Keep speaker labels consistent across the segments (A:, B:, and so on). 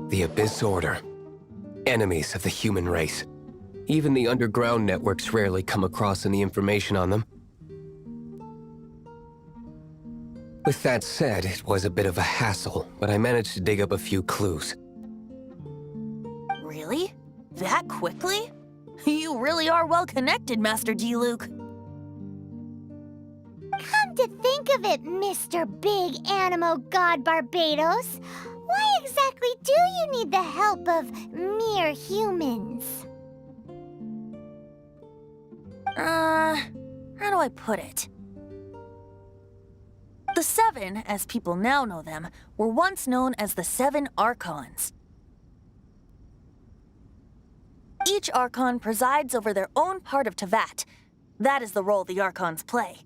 A: The Abyss Order. Enemies of the human race. Even the underground networks rarely come across any information on them. With that said, it was a bit of a hassle, but I managed to dig up a few clues.
B: Really? That quickly? You really are well connected, Master G. Luke.
C: Come to think of it, Mr. Big Animo God Barbados, why exactly do you need the help of mere humans?
B: How do I put it? The Seven, as people now know them, were once known as the Seven Archons. Each Archon presides over their own part of Teyvat. That is the role the Archons play.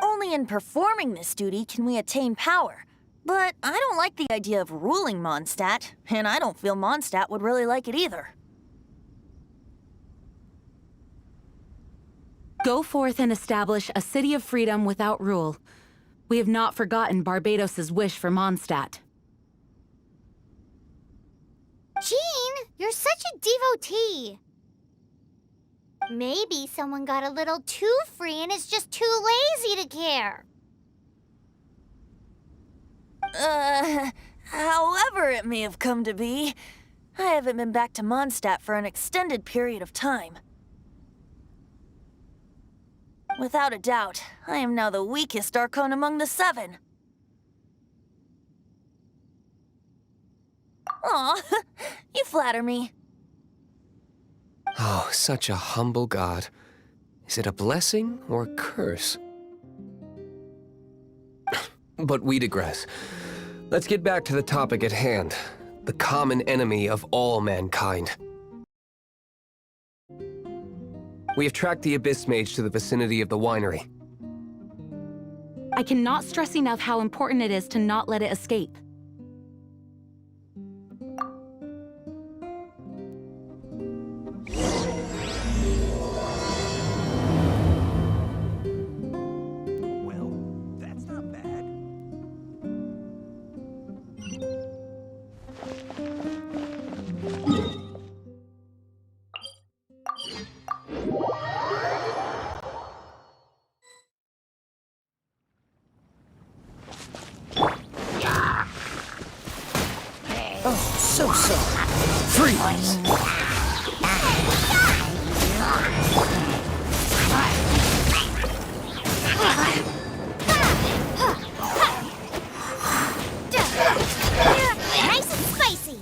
B: Only in performing this duty can we attain power. But I don't like the idea of ruling Mondstadt, and I don't feel Mondstadt would really like it either.
D: Go forth and establish a city of freedom without rule. We have not forgotten Barbados's wish for Mondstadt.
C: Jean, you're such a devotee. Maybe someone got a little too free and is just too lazy to care.
B: However it may have come to be, I haven't been back to Mondstadt for an extended period of time. Without a doubt, I am now the weakest Archon among the Seven. Aw, you flatter me.
A: Oh, such a humble god. Is it a blessing or a curse? But we digress. Let's get back to the topic at hand. The common enemy of all mankind. We have tracked the Abyss Mage to the vicinity of the winery.
D: I cannot stress enough how important it is to not let it escape.
E: So sorry. Freeze!
C: Nice and spicy.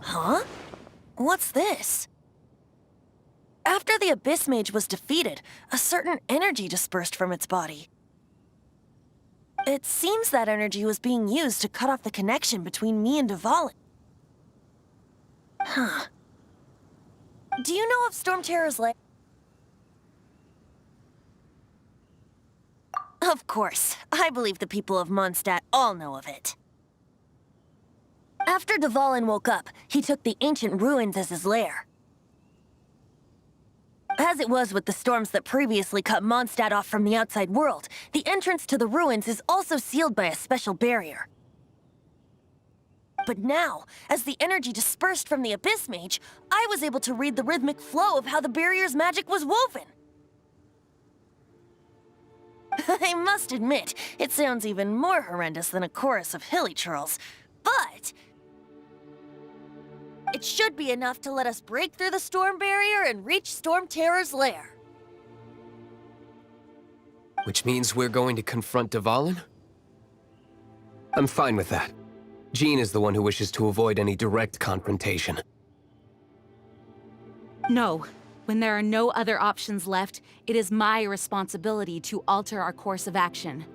B: Huh? What's this? After the Abyss Mage was defeated, a certain energy dispersed from its body. It seems that energy was being used to cut off the connection between me and Dvalin. Huh. Do you know of Storm Terror's lair? Of course. I believe the people of Mondstadt all know of it. After Dvalin woke up, he took the ancient ruins as his lair. As it was with the storms that previously cut Mondstadt off from the outside world, the entrance to the ruins is also sealed by a special barrier. But now, as the energy dispersed from the Abyss Mage, I was able to read the rhythmic flow of how the barrier's magic was woven. I must admit, it sounds even more horrendous than a chorus of hilly churls, but it should be enough to let us break through the storm barrier and reach Storm Terror's lair.
A: Which means we're going to confront Dvalin? I'm fine with that. Jean is the one who wishes to avoid any direct confrontation.
D: No. When there are no other options left, it is my responsibility to alter our course of action.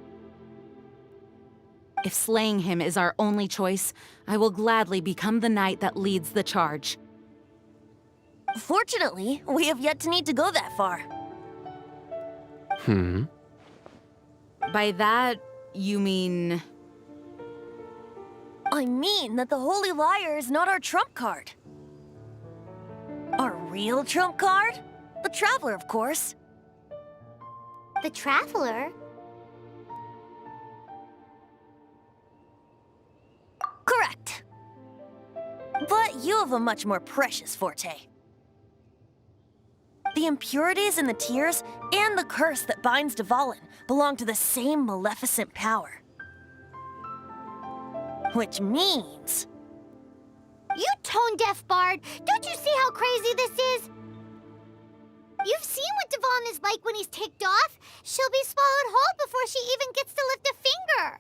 D: If slaying him is our only choice, I will gladly become the knight that leads the charge.
B: Fortunately, we have yet to need to go that far.
D: By that, you mean...
B: I mean that the Holy Liar is not our trump card. Our real trump card? The Traveler, of course.
C: The Traveler?
B: Correct. But you have a much more precious forte. The impurities in the tears and the curse that binds Dvalin belong to the same maleficent power. Which means...
C: You tone-deaf bard! Don't you see how crazy this is? You've seen what Dvalin is like when he's ticked off. She'll be swallowed whole before she even gets to lift a finger.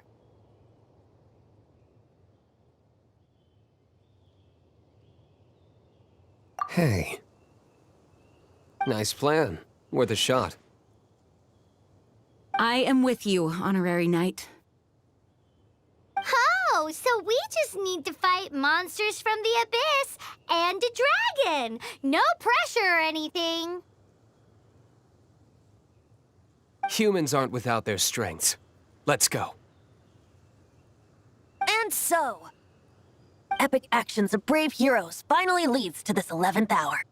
A: Hey. Nice plan. Worth a shot.
D: I am with you, Honorary Knight.
C: Oh, so we just need to fight monsters from the Abyss and a dragon. No pressure or anything.
A: Humans aren't without their strengths. Let's go.
B: And so, epic actions of brave heroes finally leads to this 11th hour.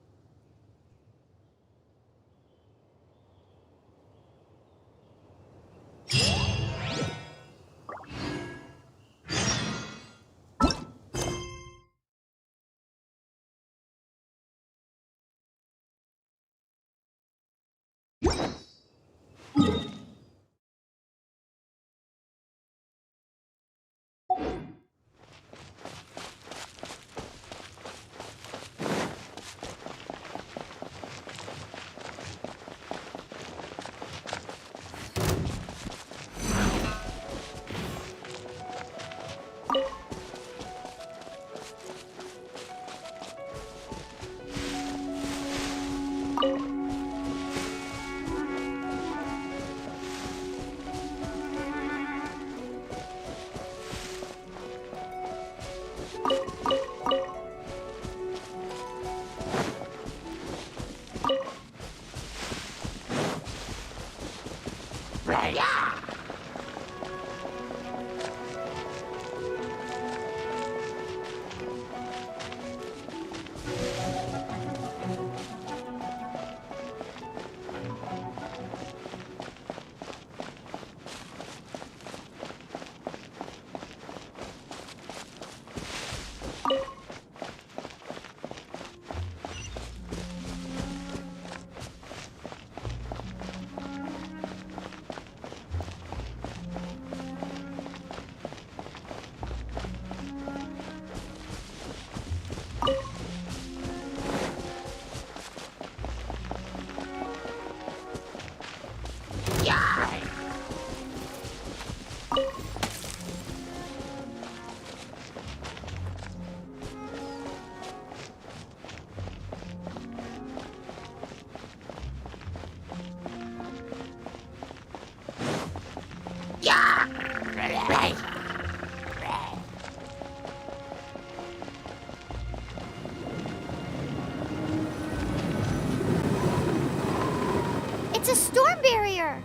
C: It's a storm barrier.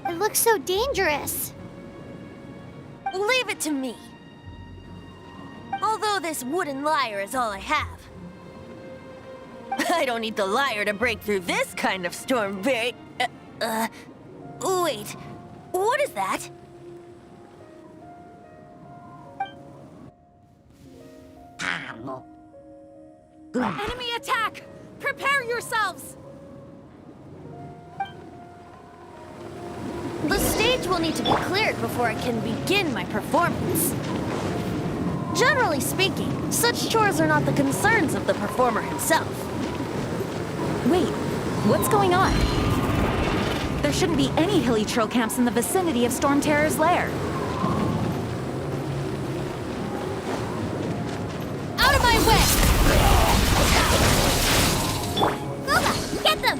C: It looks so dangerous.
B: Leave it to me. Although this wooden lyre is all I have, I don't need the liar to break through this kind of storm wait, what is that?
D: Enemy attack! Prepare yourselves!
B: The stage will need to be cleared before I can begin my performance. Generally speaking, such chores are not the concerns of the performer himself.
D: Wait, what's going on? There shouldn't be any hilly trail camps in the vicinity of Storm Terror's lair.
C: Out of my way! Glava, get them!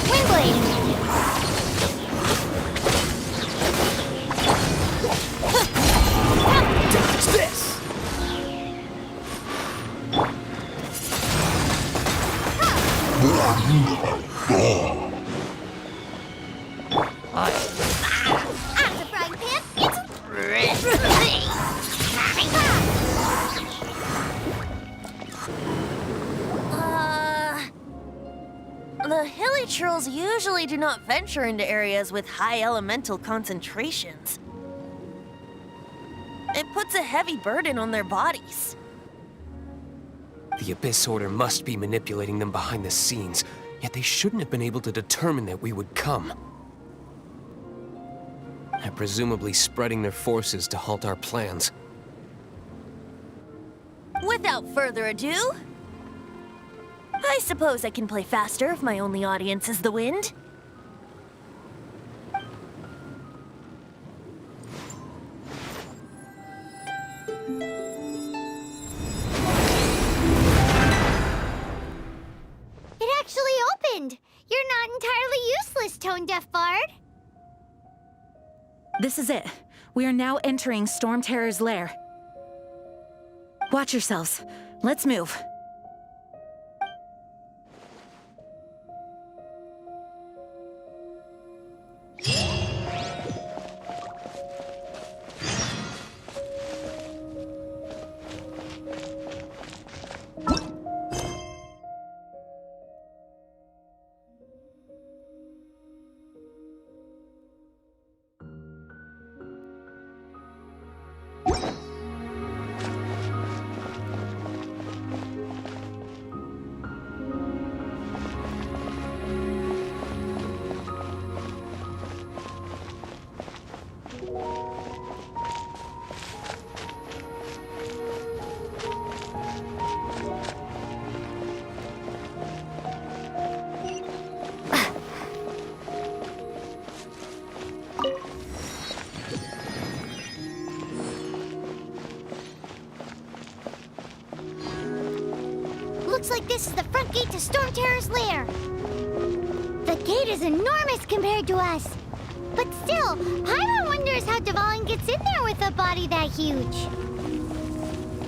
C: Wingblade!
E: Dodge this!
C: Out of the frying pan,
B: The hilly trolls usually do not venture into areas with high elemental concentrations. It puts a heavy burden on their bodies.
A: The Abyss Order must be manipulating them behind the scenes, yet they shouldn't have been able to determine that we would come. They're presumably spreading their forces to halt our plans.
B: Without further ado, I suppose I can play faster if my only audience is the wind.
C: It actually opened! You're not entirely useless, tone-deaf bard.
D: This is it. We are now entering Storm Terror's lair. Watch yourselves. Let's move.
C: Looks like this is the front gate to Storm Terror's lair. The gate is enormous compared to us. But still, Paimon wonders how Dvalin gets in there with a body that huge.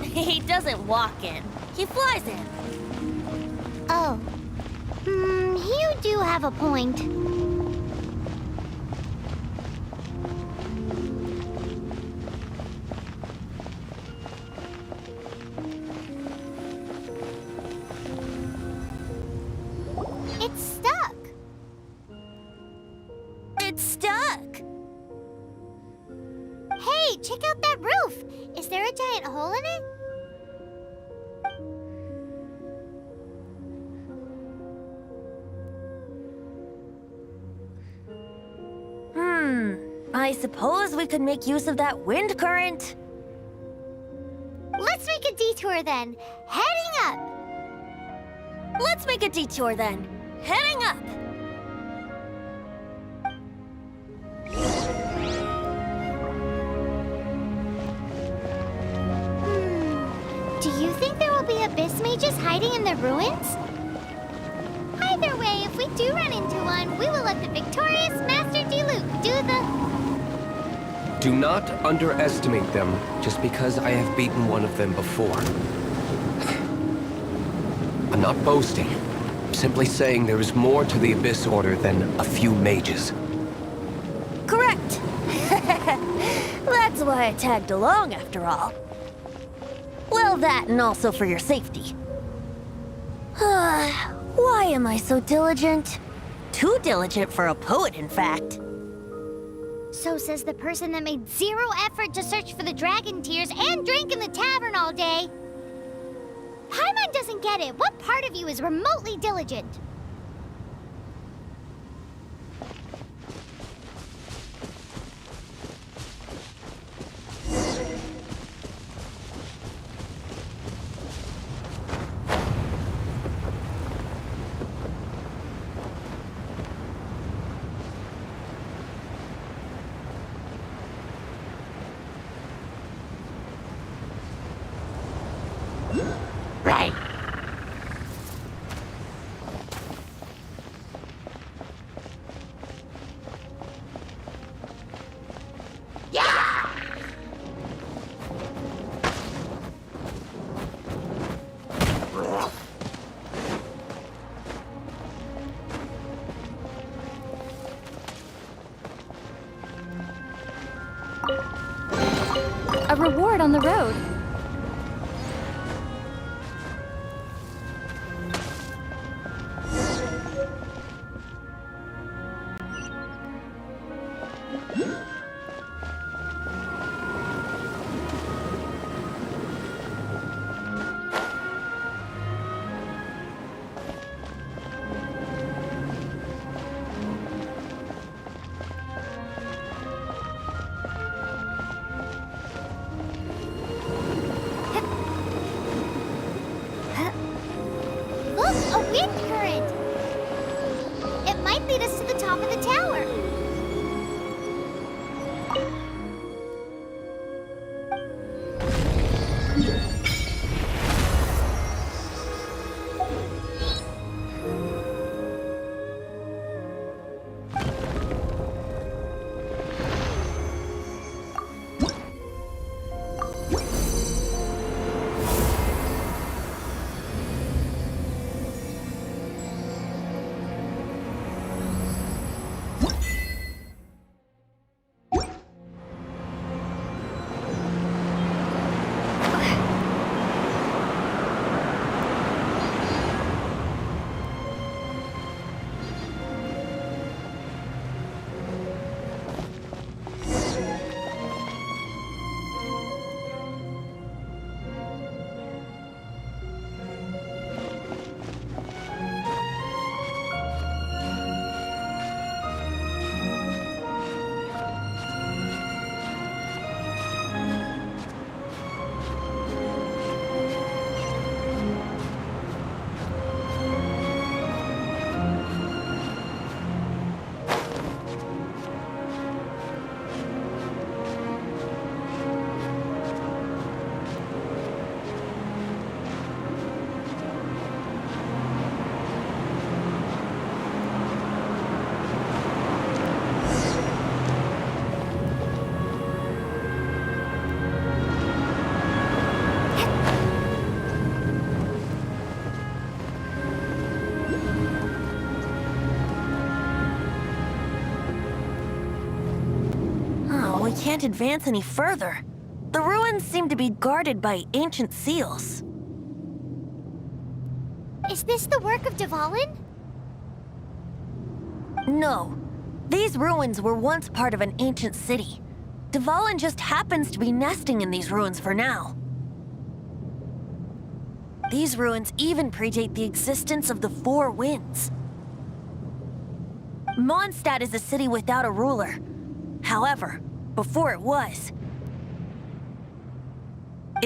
B: He doesn't walk in. He flies in.
C: Oh. You do have a point. It's stuck.
B: It's stuck.
C: Hey, check out that roof. Is there a giant hole in it?
B: I suppose we could make use of that wind current.
C: Let's make a detour then. Heading up.
B: Let's make a detour then. Heading up.
C: Do you think there will be abyss mages hiding in the ruins? Either way, if we do run into one, we will let the victorious Master Diluc do the...
A: Do not underestimate them just because I have beaten one of them before. I'm not boasting. I'm simply saying there is more to the Abyss Order than a few mages.
B: Correct. That's why I tagged along after all. Well,
C: Well, that and also for your safety. Why am I so diligent?
B: Too diligent for a poet, in fact.
C: So says the person that made zero effort to search for the dragon tears and drink in the tavern all day. Paimon doesn't get it. What part of you is remotely diligent?
F: A reward on the road.
C: Look, a wind current! It might lead us to the top of the tower.
B: We can't advance any further. The ruins seem to be guarded by ancient seals.
C: Is this the work of Dvalin?
B: No. These ruins were once part of an ancient city. Dvalin just happens to be nesting in these ruins for now. These ruins even predate the existence of the Four Winds. Mondstadt is a city without a ruler. However, before it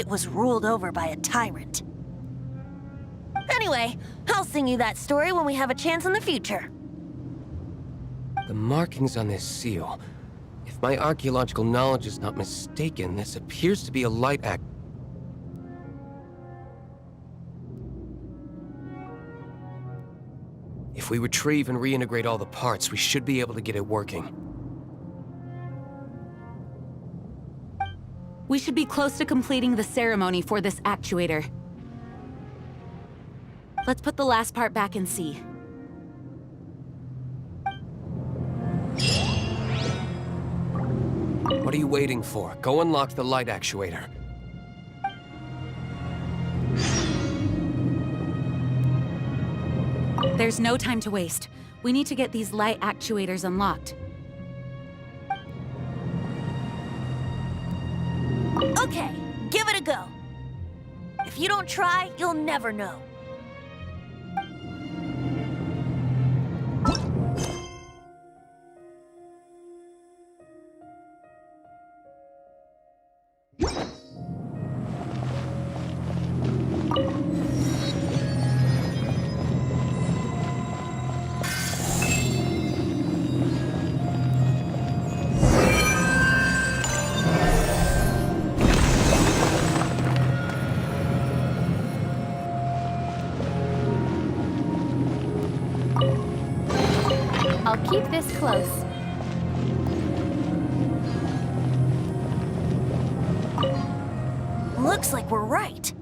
B: was ruled over by a tyrant. Anyway, I'll sing you that story when we have a chance in the future.
A: The markings on this seal. If my archaeological knowledge is not mistaken, this appears to be a light act. If we retrieve and reintegrate all the parts, we should be able to get it working.
D: We should be close to completing the ceremony for this actuator. Let's put the last part back and see.
A: What are you waiting for? Go unlock the light actuator.
D: There's no time to waste. We need to get these light actuators unlocked.
B: Okay, give it a go. If you don't try, you'll never know.
F: I'll keep this close.
B: Looks like we're right.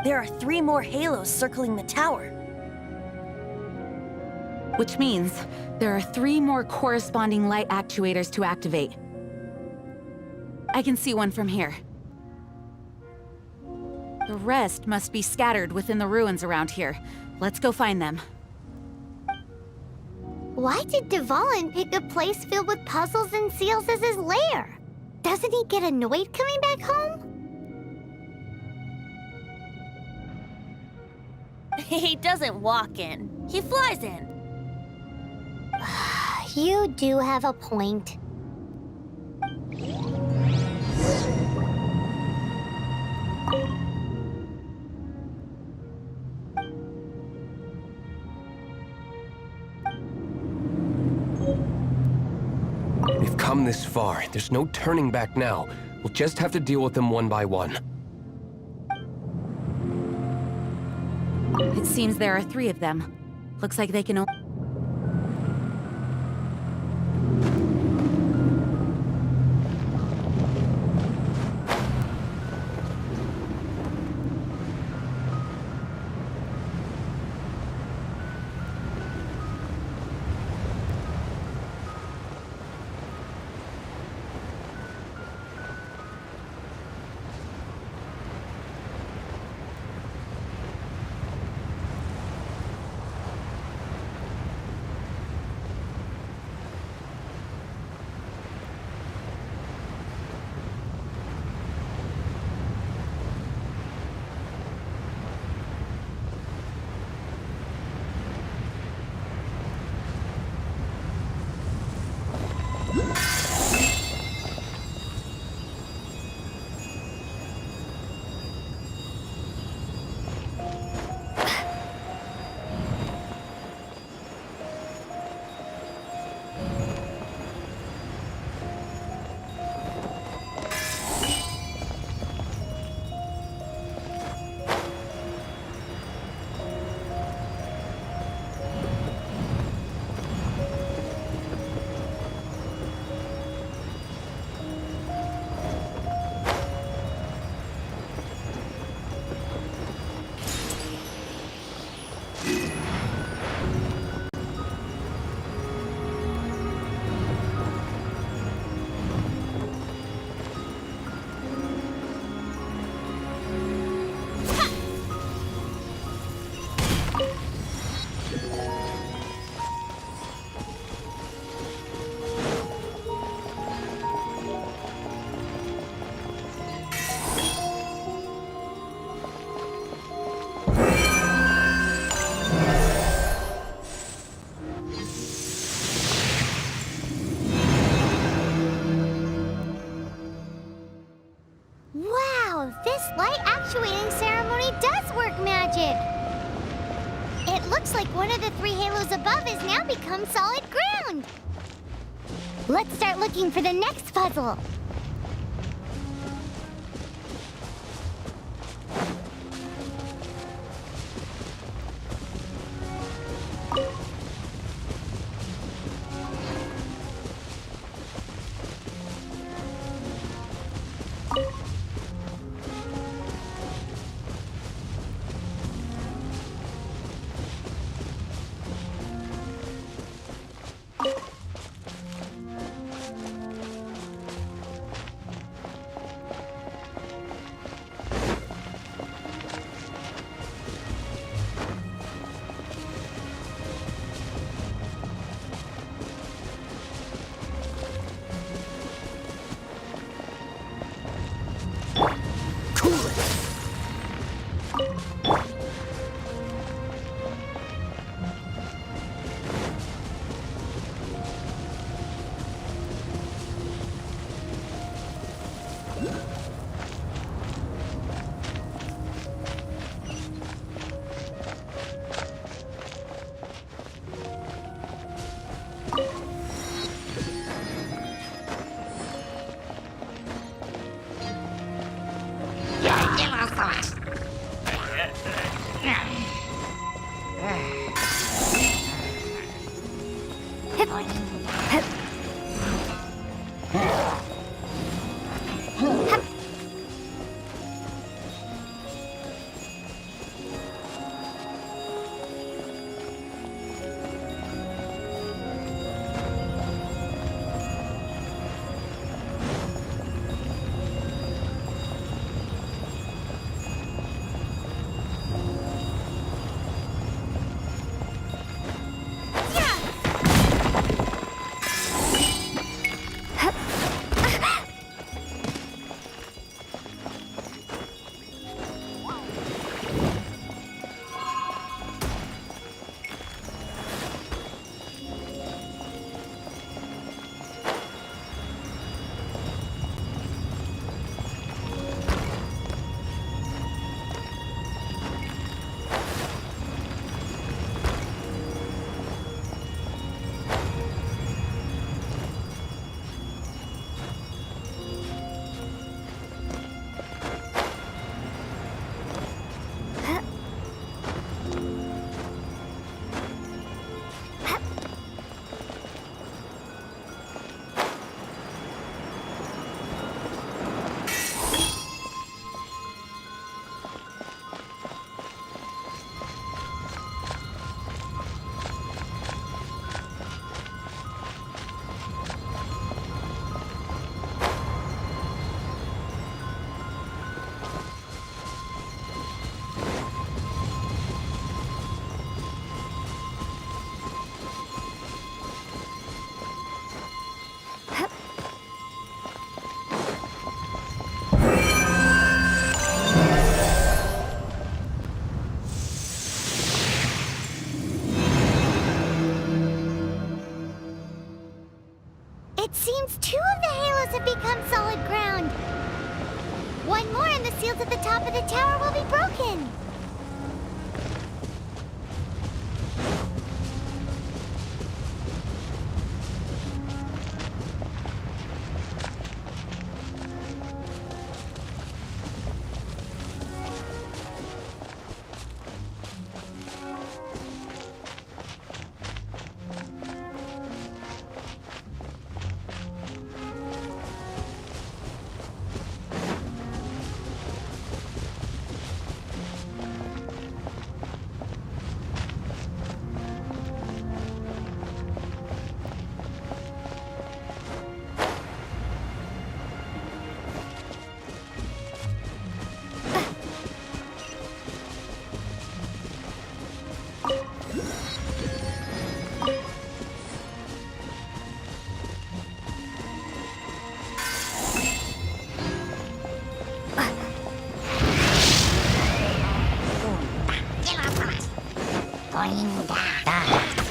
B: There are 3 more halos circling the tower.
D: Which means there are 3 more corresponding light actuators to activate. I can see one from here. The rest must be scattered within the ruins around here. Let's go find them.
C: Why did Dvalin pick a place filled with puzzles and seals as his lair? Doesn't he get annoyed coming back home?
B: He doesn't walk in. He flies in.
C: You do have a point.
A: We've come this far. There's no turning back now. We'll just have to deal with them one by one.
D: It seems there are 3 of them. Looks like they can only...
C: This light actuating ceremony does work magic! It looks like one of the 3 halos above has now become solid ground! Let's start looking for the next puzzle! It seems 2 of the halos have become solid ground. 1 more and the seals at the top of the tower will be broken.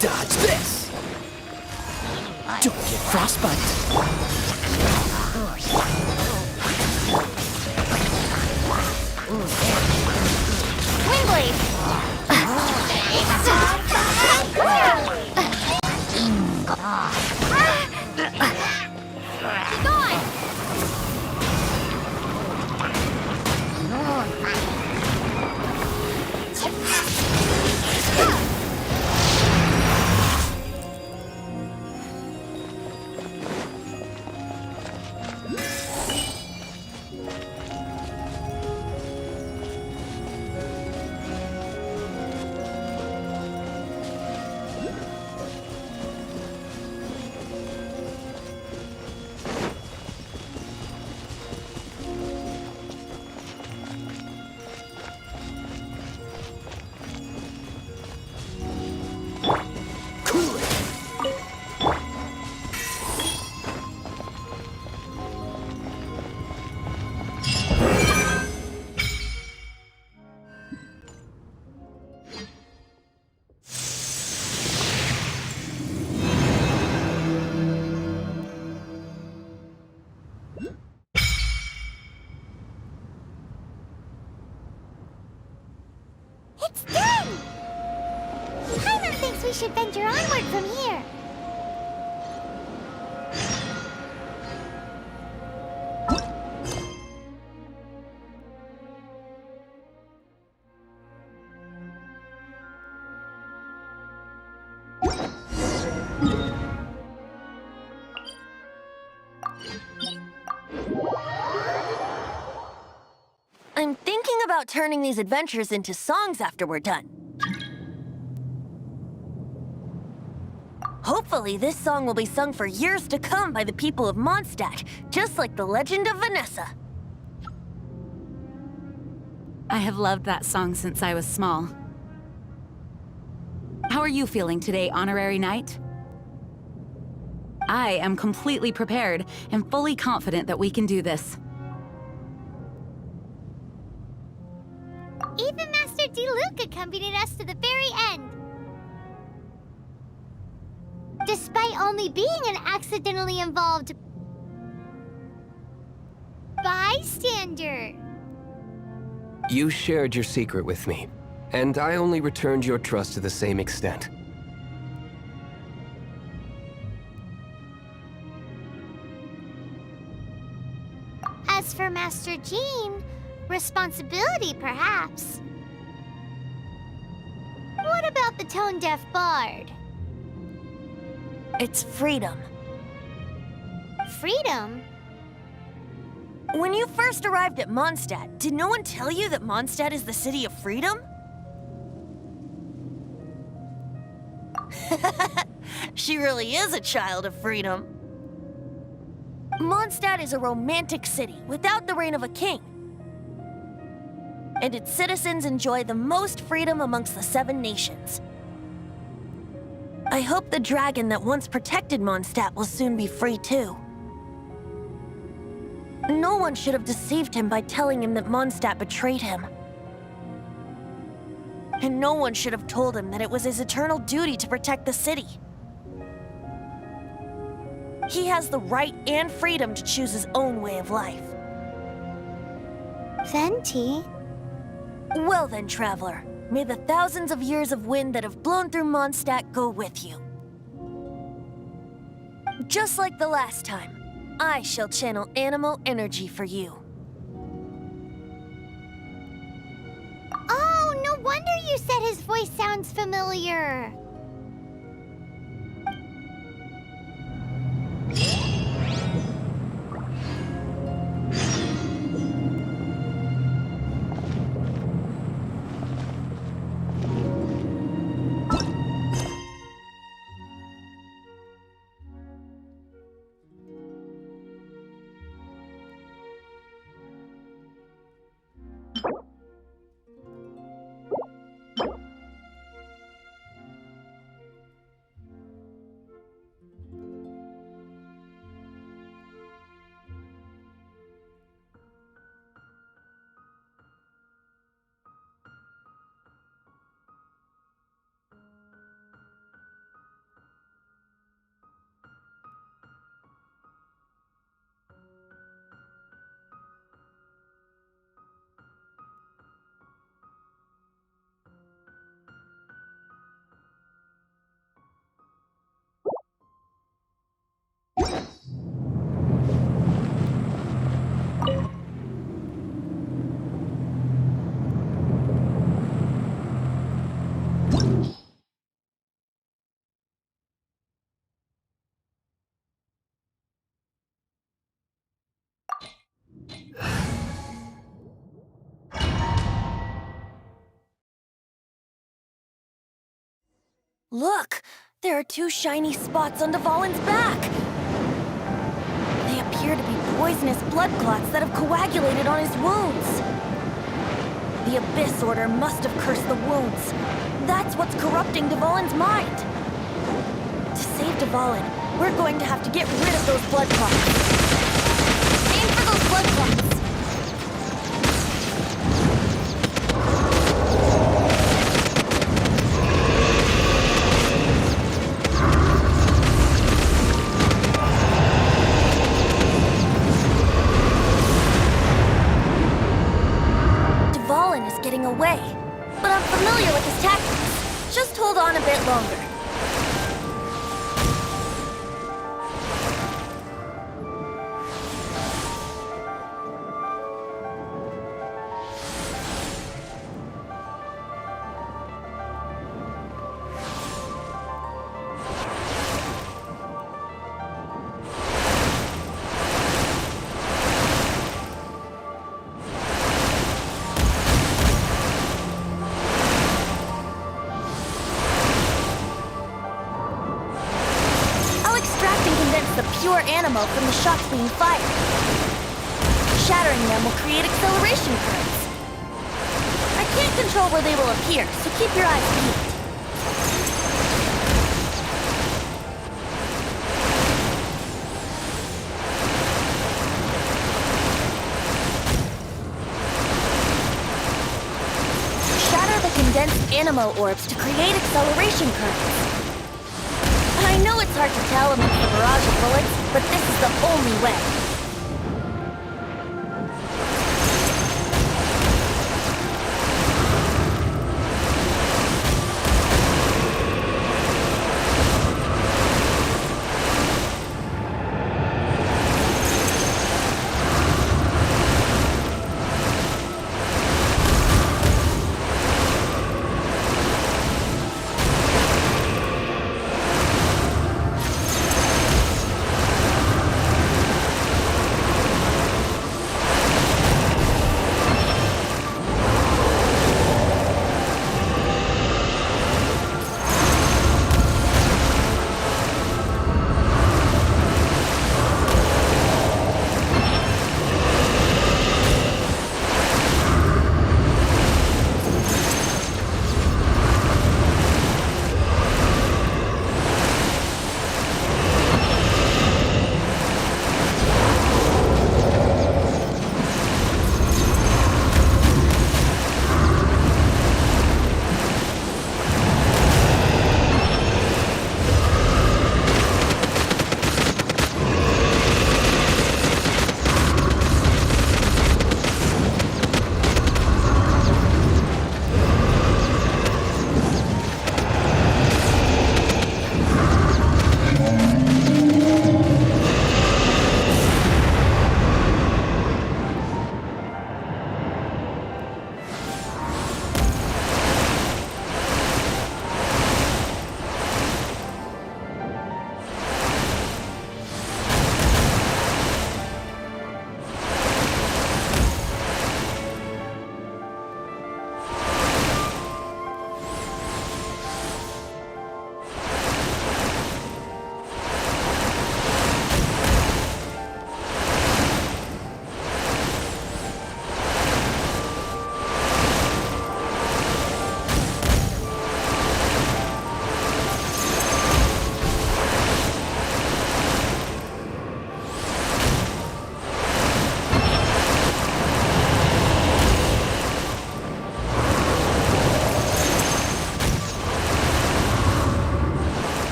E: Dodge this! Don't get frostbite!
C: It's done! Paimon thinks we should venture onward from here.
B: about turning these adventures into songs after we're done? Hopefully, this song will be sung for years to come by the people of Mondstadt, just like the legend of Vanessa.
D: I have loved that song since I was small. How are you feeling today, Honorary Knight? I am completely prepared and fully confident that we can do this.
C: Even Master Diluc accompanied us to the very end. Despite only being an accidentally involved bystander.
A: You shared your secret with me, and I only returned your trust to the same extent.
C: As for Master Jean, responsibility perhaps. What about the tone-deaf bard?
B: It's freedom.
C: Freedom?
B: When you first arrived at Mondstadt, did no one tell you that Mondstadt is the city of freedom? She really is a child of freedom. Mondstadt is a romantic city without the reign of a king. And its citizens enjoy the most freedom amongst the 7 nations. I hope the dragon that once protected Mondstadt will soon be free too. No one should have deceived him by telling him that Mondstadt betrayed him. And no one should have told him that it was his eternal duty to protect the city. He has the right and freedom to choose his own way of life.
C: Venti?
B: Well then, traveler, may the thousands of years of wind that have blown through Mondstadt go with you. Just like the last time, I shall channel animal energy for you.
C: Oh, no wonder you said his voice sounds familiar.
B: Look! There are 2 shiny spots on Dvalin's back! They appear to be poisonous blood clots that have coagulated on his wounds. The Abyss Order must have cursed the wounds. That's what's corrupting Dvalin's mind. To save Dvalin, we're going to have to get rid of those blood clots. Aim for those blood clots! Away, but I'm familiar with his tactics. Just hold on a bit longer. the pure animo from the shots being fired. Shattering them will create acceleration currents. I can't control where they will appear, so keep your eyes peeled. Condensed animo orbs to create acceleration currents. I know it's hard to tell amidst the barrage of bullets, but this is the only way.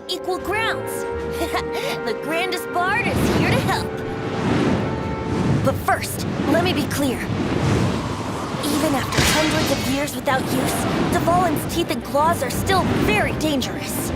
B: equal grounds. The grandest bard is here to help. But first, let me be clear. Even after hundreds of years without use, Dvalin's teeth and claws are still very dangerous.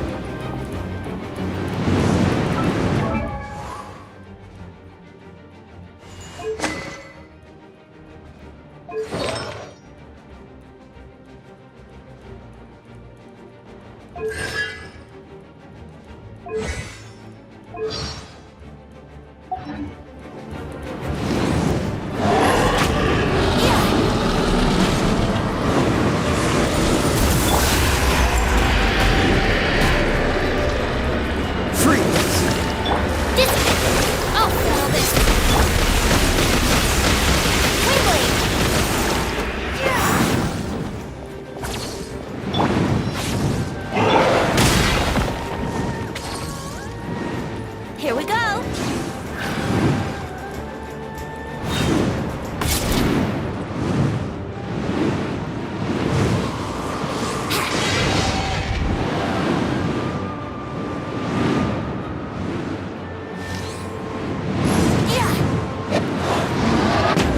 B: Here we go!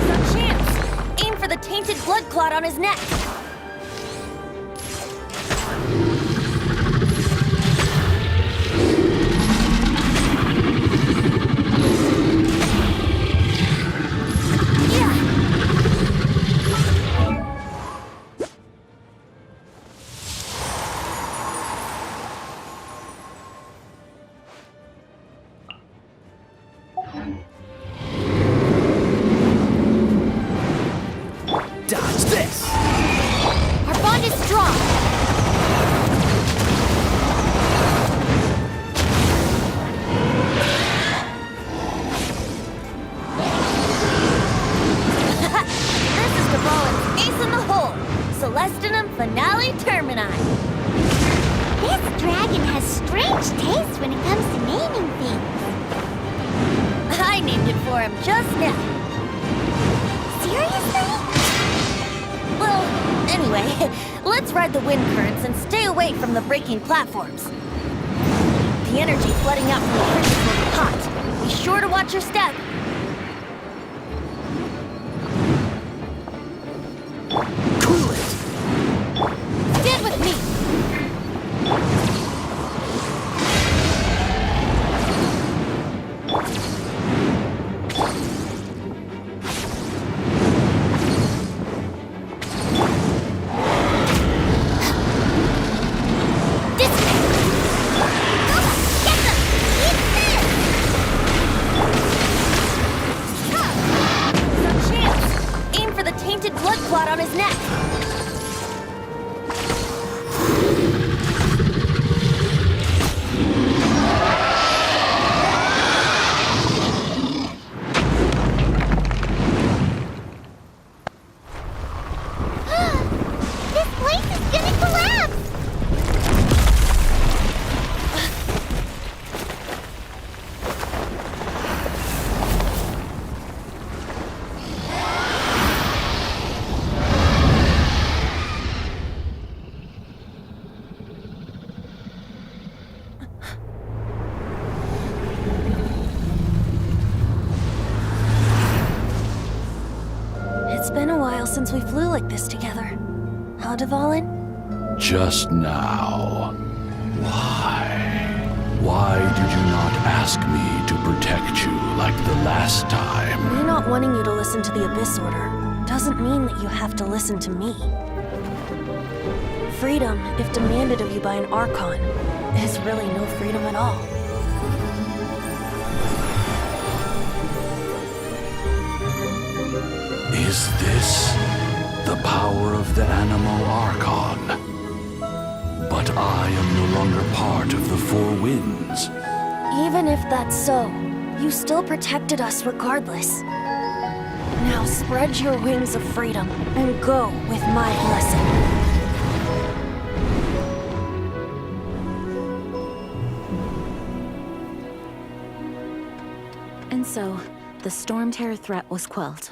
B: Some chance! Aim for the tainted blood clot on his neck!
E: Dodge this!
C: Our bond is strong.
B: This is Dvalin's ace in the hole! Celestinum Finale Termini!
C: This dragon has strange taste when it comes to naming things.
B: I named it for him just now.
C: Seriously?
B: Well, anyway, let's ride the wind currents and stay away from the breaking platforms. The energy flooding out from the bridges will be hot. Be sure to watch your step.
E: Cool it!
C: Stand with me.
B: Some chance! Aim for the tainted blood clot on his neck!
C: This place is gonna collapse.
B: It's been a while since we flew like this together. Huh, Dvalin?
G: Just now. Why? Why did you not ask me to protect you like the last time?
B: Me not wanting you to listen to the Abyss Order doesn't mean that you have to listen to me. Freedom, if demanded of you by an Archon, is really no freedom at all.
G: Is this the power of the Animal Archon? But I am no longer part of the Four Winds.
B: Even if that's so, you still protected us regardless. Now spread your wings of freedom and go with my blessing.
D: And so, the Storm Terror threat was quelled.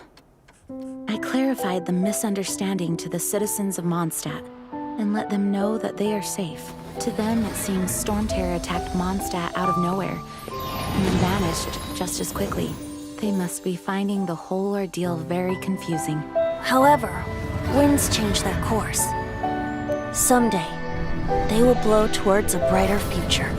D: I clarified the misunderstanding to the citizens of Mondstadt and let them know that they are safe. To them, it seems Storm Terror attacked Mondstadt out of nowhere and then vanished just as quickly. They must be finding the whole ordeal very confusing.
B: However, winds change their course. Someday, they will blow towards a brighter future.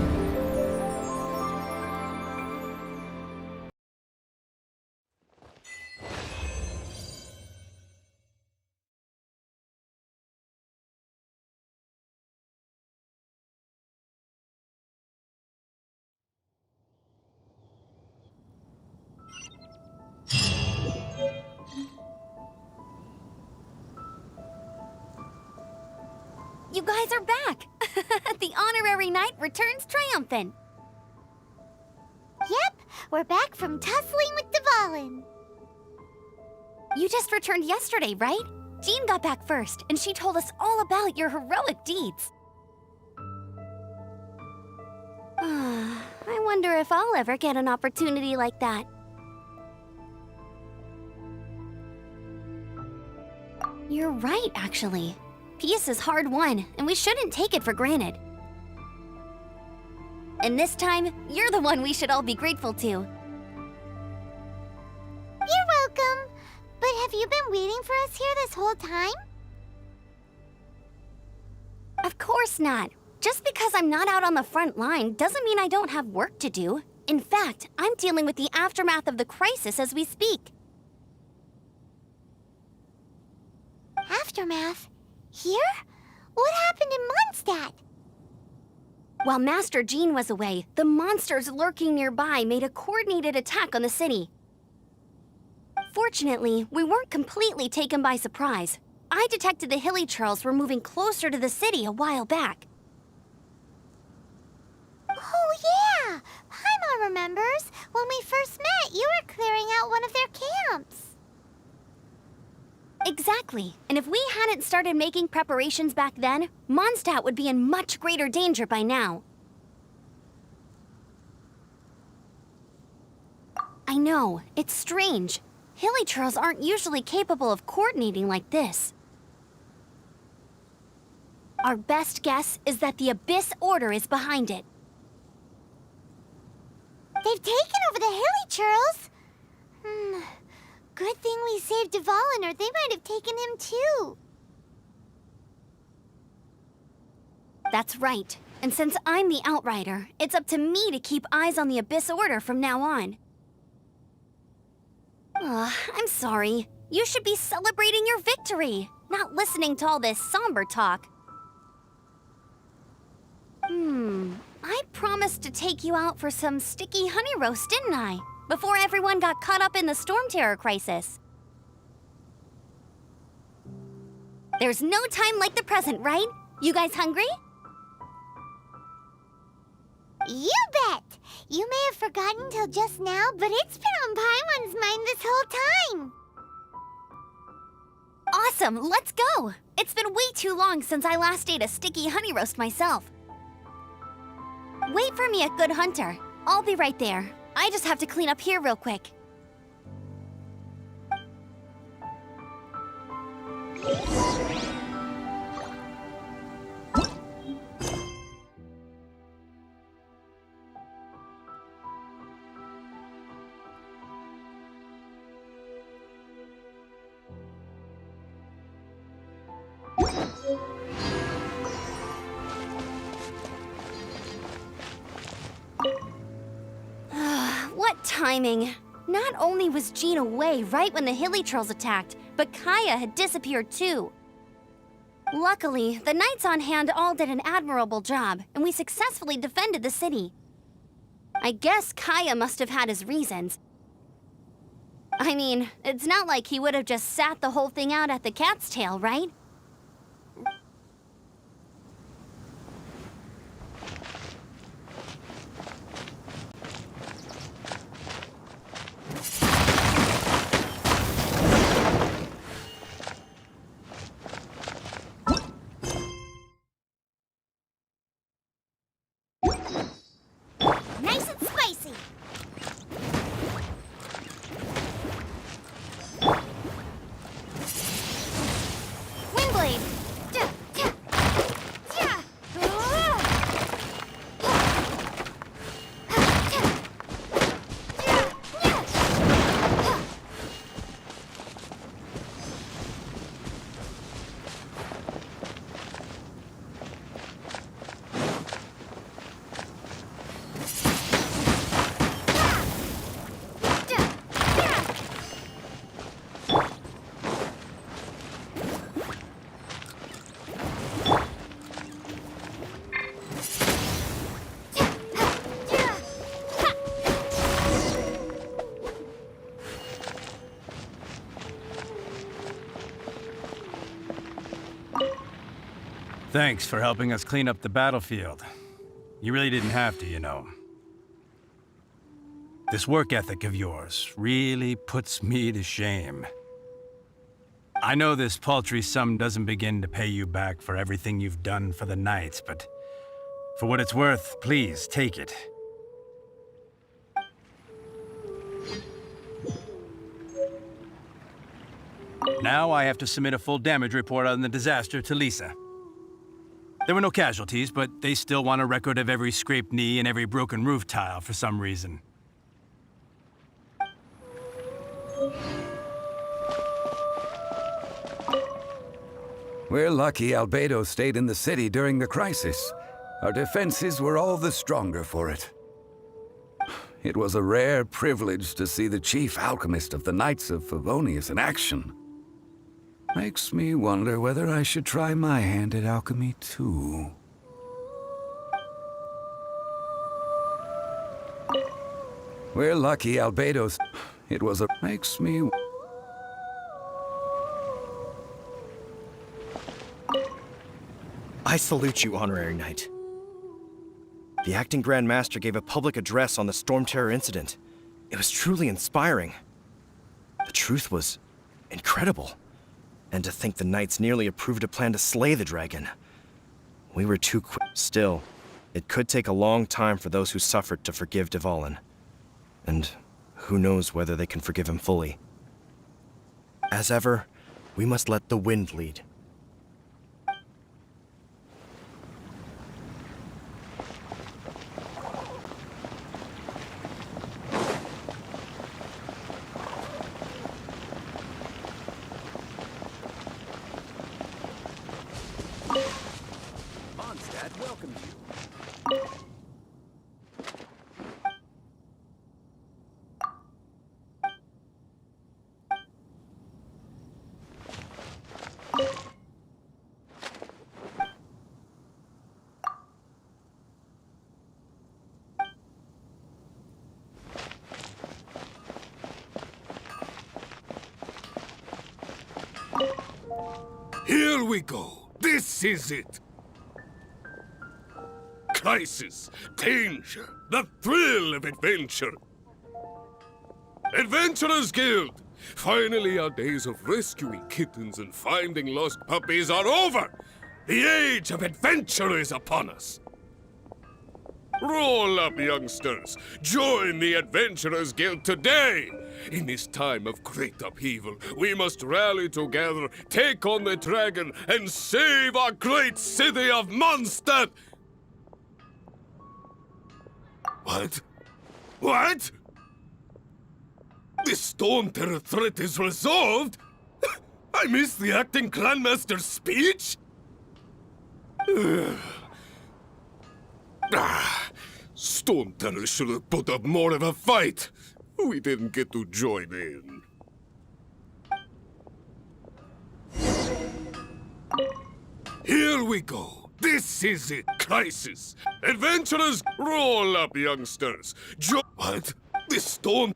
C: You guys are back! The honorary knight returns triumphant. Yep, we're back from tussling with Dvalin. You just returned yesterday, right? Jean got back first, and she told us all about your heroic deeds. I wonder if I'll ever get an opportunity like that. You're right, actually. Peace is hard won, and we shouldn't take it for granted. And this time, you're the one we should all be grateful to. You're welcome. But have you been waiting for us here this whole time? Of course not. Just because I'm not out on the front line doesn't mean I don't have work to do. In fact, I'm dealing with the aftermath of the crisis as we speak. Aftermath? Here? What happened in Mondstadt? While Master Jean was away, the monsters lurking nearby made a coordinated attack on the city. Fortunately, we weren't completely taken by surprise. I detected the Hilly Churls were moving closer to the city a while back. Oh yeah! Paimon remembers. When we first met, you were clearing out one of their camps. Exactly. And if we hadn't started making preparations back then, Mondstadt would be in much greater danger by now. I know, it's strange. Hilly Churls aren't usually capable of coordinating like this. Our best guess is that the Abyss Order is behind it. They've taken over the Hilly Churls? Good thing we saved Dvalin, or they might have taken him too. That's right. And since I'm the Outrider, it's up to me to keep eyes on the Abyss Order from now on. I'm sorry. You should be celebrating your victory, not listening to all this somber talk. I promised to take you out for some sticky honey roast, didn't I? Before everyone got caught up in the Storm Terror crisis. There's no time like the present, right? You guys hungry? You bet! You may have forgotten till just now, but it's been on Paimon's mind this whole time. Awesome, let's go! It's been way too long since I last ate a sticky honey roast myself. Wait for me at Good Hunter. I'll be right there. I just have to clean up here real quick. What timing! Not only was Jean away right when the Hilly Churls attacked, but Kaya had disappeared too. Luckily, the knights on hand all did an admirable job, and we successfully defended the city. I guess Kaya must have had his reasons. I mean, it's not like he would have just sat the whole thing out at the cat's tail, right? Nice and spicy!
H: Thanks for helping us clean up the battlefield. You really didn't have to, you know. This work ethic of yours really puts me to shame. I know this paltry sum doesn't begin to pay you back for everything you've done for the Knights, but for what it's worth, please take it. Now I have to submit a full damage report on the disaster to Lisa. There were no casualties, but they still want a record of every scraped knee and every broken roof tile for some reason.
I: We're lucky Albedo stayed in the city during the crisis. Our defenses were all the stronger for it. It was a rare privilege to see the chief alchemist of the Knights of Favonius in action. Makes me wonder whether I should try my hand at alchemy too. We're lucky Albedo's... It was a... Makes me...
J: I salute you, Honorary Knight. The Acting Grand Master gave a public address on the Storm Terror incident. It was truly inspiring. The truth was incredible. And to think the Knights nearly approved a plan to slay the dragon. We were too quick. Still, it could take a long time for those who suffered to forgive Dvalin. And who knows whether they can forgive him fully. As ever, we must let the wind lead.
K: Here we go. This is it. Crisis, danger, the thrill of adventure. Adventurers Guild! Finally, our days of rescuing kittens and finding lost puppies are over! The age of adventure is upon us! Roll up, youngsters! Join the Adventurers Guild today! In this time of great upheaval, we must rally together, take on the dragon, and save our great city of Mondstadt! What? What? The Storm Terror threat is resolved? I missed the Acting Grandmaster's speech? Storm Terror should have put up more of a fight. We didn't get to join in. Here we go. This is it. Crisis. Adventurers, roll up, youngsters. What? The Storm...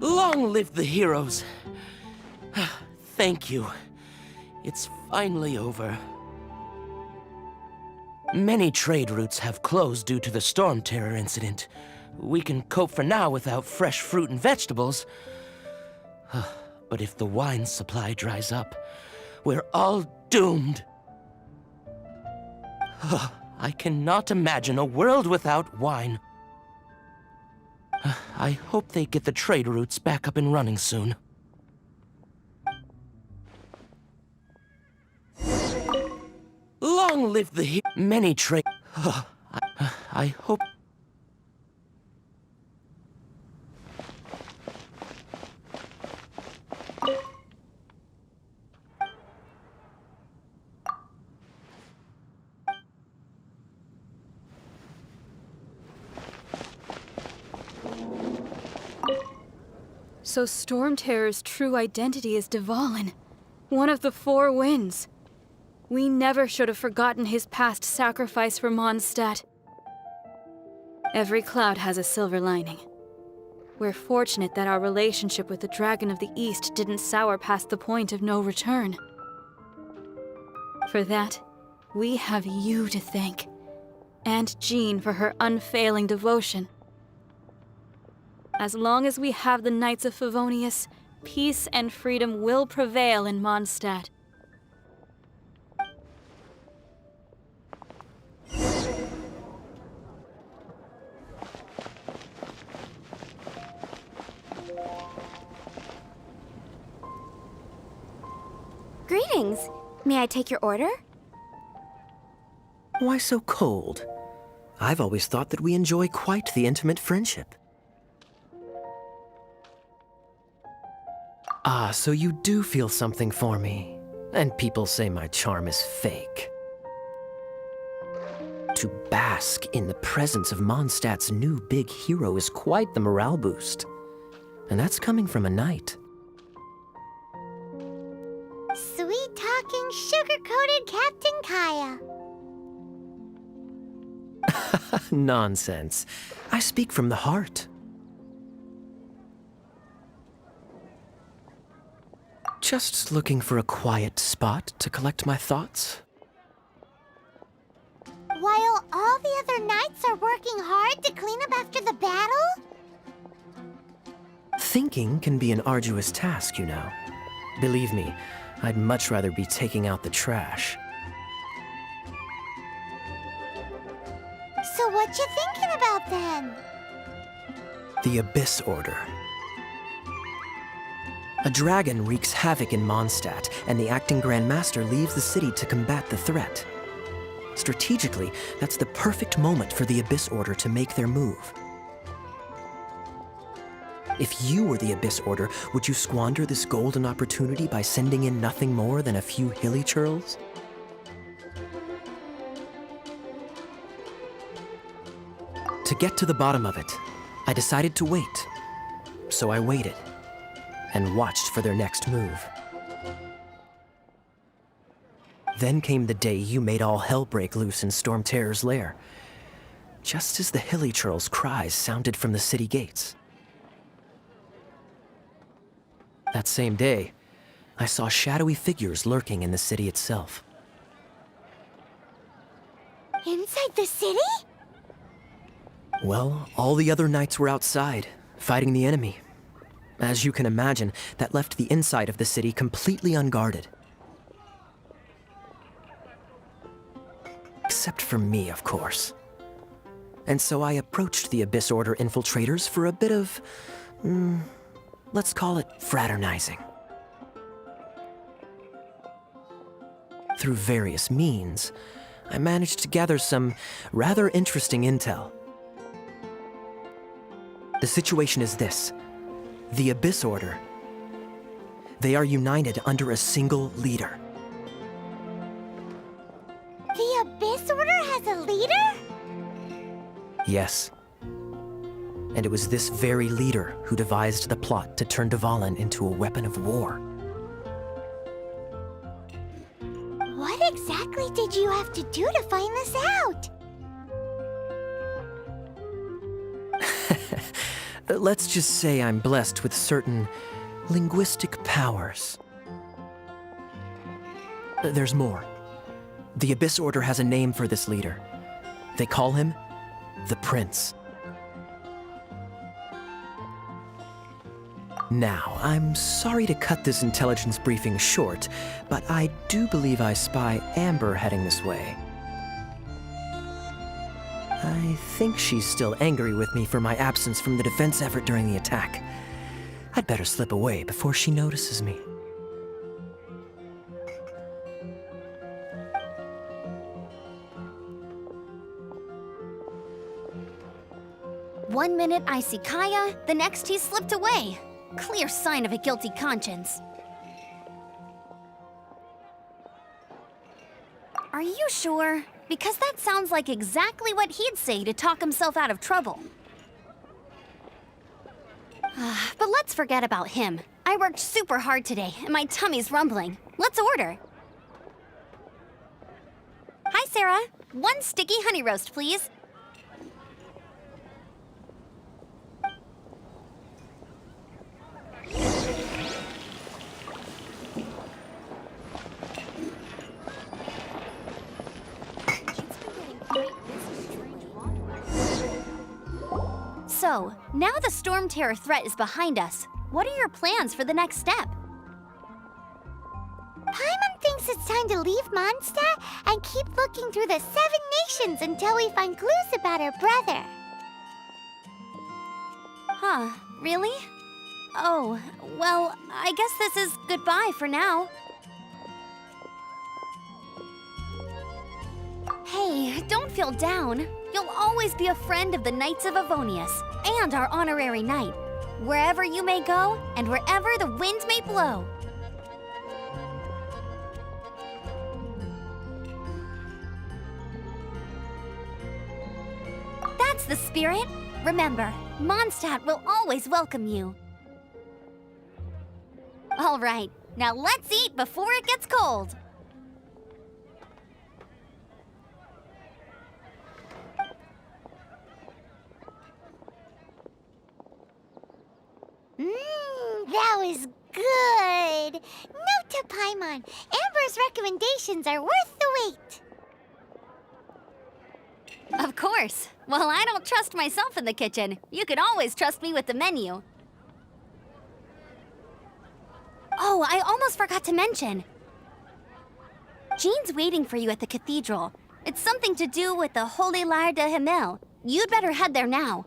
E: Long live the heroes. Thank you. It's finally over. Many trade routes have closed due to the Storm Terror incident. We can cope for now without fresh fruit and vegetables. But if the wine supply dries up, we're all doomed. I cannot imagine a world without wine. I hope they get the trade routes back up and running soon. Long live the many trade... I hope...
F: So Storm Terror's true identity is Dvalin, one of the Four Winds. We never should have forgotten his past sacrifice for Mondstadt. Every cloud has a silver lining. We're fortunate that our relationship with the Dragon of the East didn't sour past the point of no return. For that, we have you to thank, and Jean for her unfailing devotion. As long as we have the Knights of Favonius, peace and freedom will prevail in Mondstadt.
C: Greetings. May I take your order?
L: Why so cold? I've always thought that we enjoy quite the intimate friendship. Ah, so you do feel something for me. And people say my charm is fake. To bask in the presence of Mondstadt's new big hero is quite the morale boost. And that's coming from a knight.
C: Sweet-talking, sugar-coated Captain Kaya.
L: Nonsense. I speak from the heart. Just looking for a quiet spot to collect my thoughts.
C: While all the other knights are working hard to clean up after the battle?
L: Thinking can be an arduous task, you know. Believe me, I'd much rather be taking out the trash.
C: So what you thinking about then?
L: The Abyss Order. A dragon wreaks havoc in Mondstadt, and the acting Grand Master leaves the city to combat the threat. Strategically, that's the perfect moment for the Abyss Order to make their move. If you were the Abyss Order, would you squander this golden opportunity by sending in nothing more than a few hilly churls? To get to the bottom of it, I decided to wait. So I waited, and watched for their next move. Then came the day you made all hell break loose in Storm Terror's lair, just as the hilly churl's cries sounded from the city gates. That same day, I saw shadowy figures lurking in the city itself.
C: Inside the city?
L: Well, all the other knights were outside, fighting the enemy. As you can imagine, that left the inside of the city completely unguarded. Except for me, of course. And so I approached the Abyss Order infiltrators for a bit of, let's call it fraternizing. Through various means, I managed to gather some rather interesting intel. The situation is this. The Abyss Order. They are united under a single leader.
C: The Abyss Order has a leader?
L: Yes. And it was this very leader who devised the plot to turn Dvalin into a weapon of war.
C: What exactly did you have to do to find this out?
L: Let's just say I'm blessed with certain linguistic powers. There's more. The Abyss Order has a name for this leader. They call him the Prince. Now, I'm sorry to cut this intelligence briefing short, but I do believe I spy Amber heading this way. I think she's still angry with me for my absence from the defense effort during the attack. I'd better slip away before she notices me.
M: One minute I see Kaya, the next he slipped away. Clear sign of a guilty conscience. Are you sure? Because that sounds like exactly what he'd say to talk himself out of trouble. But let's forget about him. I worked super hard today, and my tummy's rumbling. Let's order. Hi, Sarah. 1 sticky honey roast, please. So, now the storm terror threat is behind us. What are your plans for the next step?
C: Paimon thinks it's time to leave Mondstadt and keep looking through the 7 nations until we find clues about her brother.
M: Huh, really? Oh, well, I guess this is goodbye for now. Hey, don't feel down. You'll always be a friend of the Knights of Avonius and our honorary knight, wherever you may go and wherever the wind may blow. That's the spirit. Remember, Mondstadt will always welcome you. All right, now let's eat before it gets cold.
C: That was good. Note to Paimon, Amber's recommendations are worth the wait.
M: Of course. Well, I don't trust myself in the kitchen. You can always trust me with the menu. Oh, I almost forgot to mention. Jean's waiting for you at the cathedral. It's something to do with the Holy Lyre de Himmel. You'd better head there now.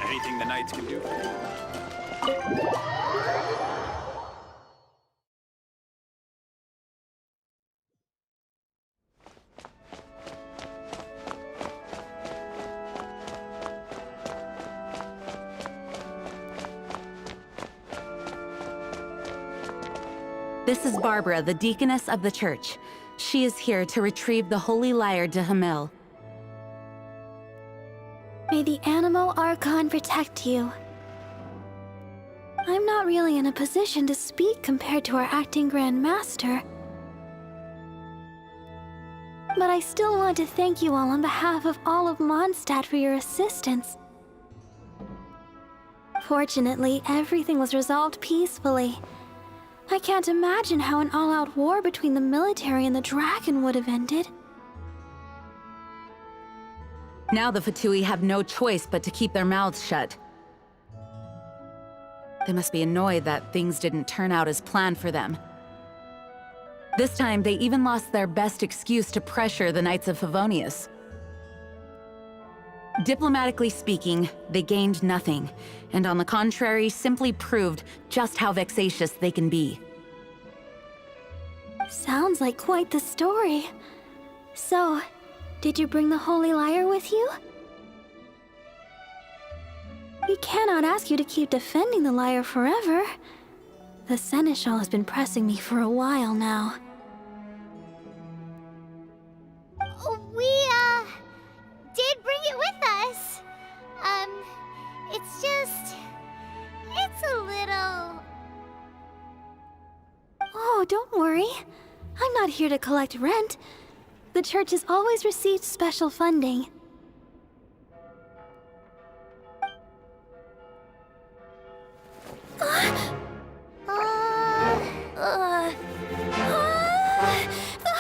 N: Anything the Knights can do for you.
D: This is Barbara, the deaconess of the church. She is here to retrieve the Holy Lyre de Himmel.
O: May the Animal Archon protect you. I'm not really in a position to speak compared to our acting Grand Master. But I still want to thank you all on behalf of all of Mondstadt for your assistance. Fortunately, everything was resolved peacefully. I can't imagine how an all-out war between the military and the dragon would have ended.
D: Now the Fatui have no choice but to keep their mouths shut. They must be annoyed that things didn't turn out as planned for them. This time, they even lost their best excuse to pressure the Knights of Favonius. Diplomatically speaking, they gained nothing, and on the contrary, simply proved just how vexatious they can be.
O: Sounds like quite the story. So, did you bring the Holy Lyre with you? We cannot ask you to keep defending the lyre forever. The Seneschal has been pressing me for a while now.
C: We, did bring it with us. It's a little...
O: Oh, don't worry. I'm not here to collect rent. The church has always received special funding. The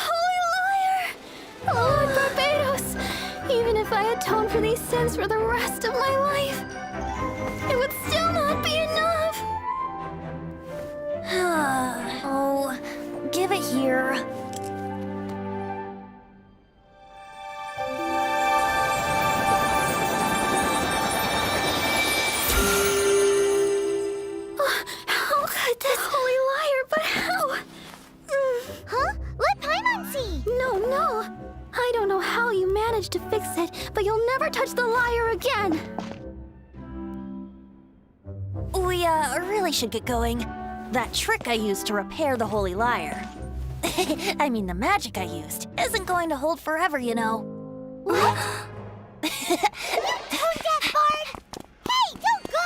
O: Holy Lyre! Lord Barbados! Even if I had atone for these sins for the rest of my life, it would still not be enough.
B: Oh, give it here.
O: How could this holy liar, but how?
C: Huh? Let Paimon see!
O: No. I don't know how you managed to fix it, but you'll never touch the lyre again.
B: We, really should get going. That trick I used to repair the holy lyre. I mean, the magic I used isn't going to hold forever, you know.
C: What? You tone deaf, Bard! Hey, don't go!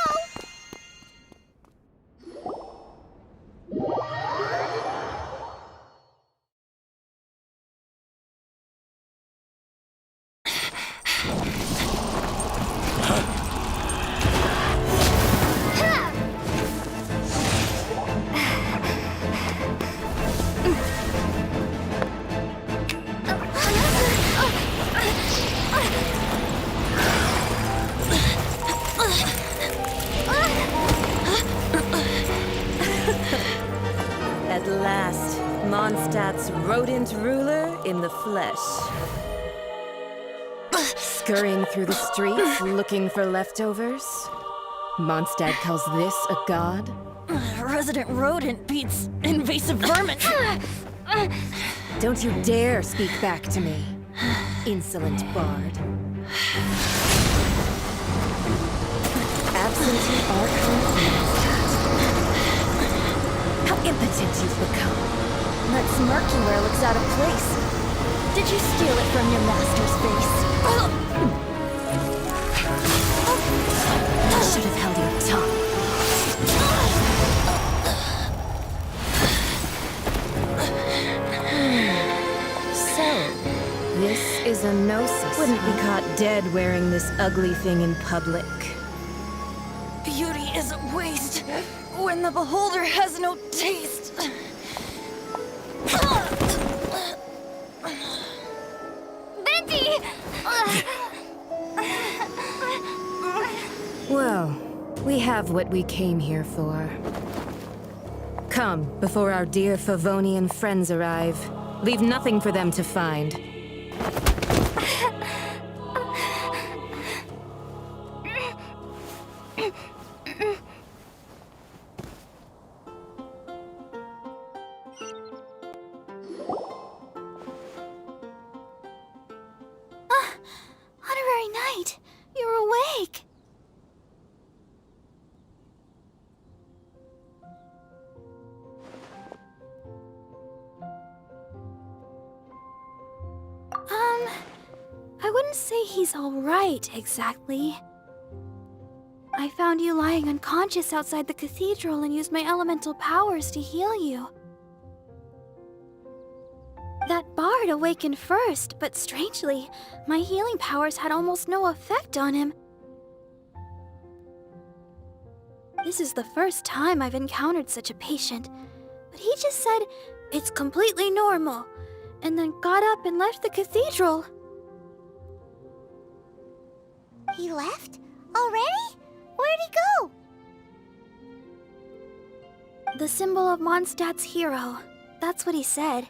P: At last, Mondstadt's rodent ruler in the flesh. Scurrying through the streets looking for leftovers. Mondstadt calls this a god?
B: Resident rodent beats invasive vermin.
P: Don't you dare speak back to me, insolent bard. Absentee Archon Mondstadt. How impotent you've become.
B: That smirky wear looks out of place. Did you steal it from your master's face?
P: You should have held your tongue. So, this is a gnosis. Wouldn't be caught dead wearing this ugly thing in public.
B: Beauty isn't waste when the beholder has no taste.
C: Venti!
P: Well, we have what we came here for. Come, before our dear Favonian friends arrive. Leave nothing for them to find.
O: Honorary Knight, you're awake. I wouldn't say he's all right, exactly. I found you lying unconscious outside the cathedral and used my elemental powers to heal you. That bard awakened first, but strangely, my healing powers had almost no effect on him. This is the first time I've encountered such a patient, but he just said, "It's completely normal," and then got up and left the cathedral.
C: He left? Already? Where'd he go?
O: The symbol of Mondstadt's hero. That's what he said.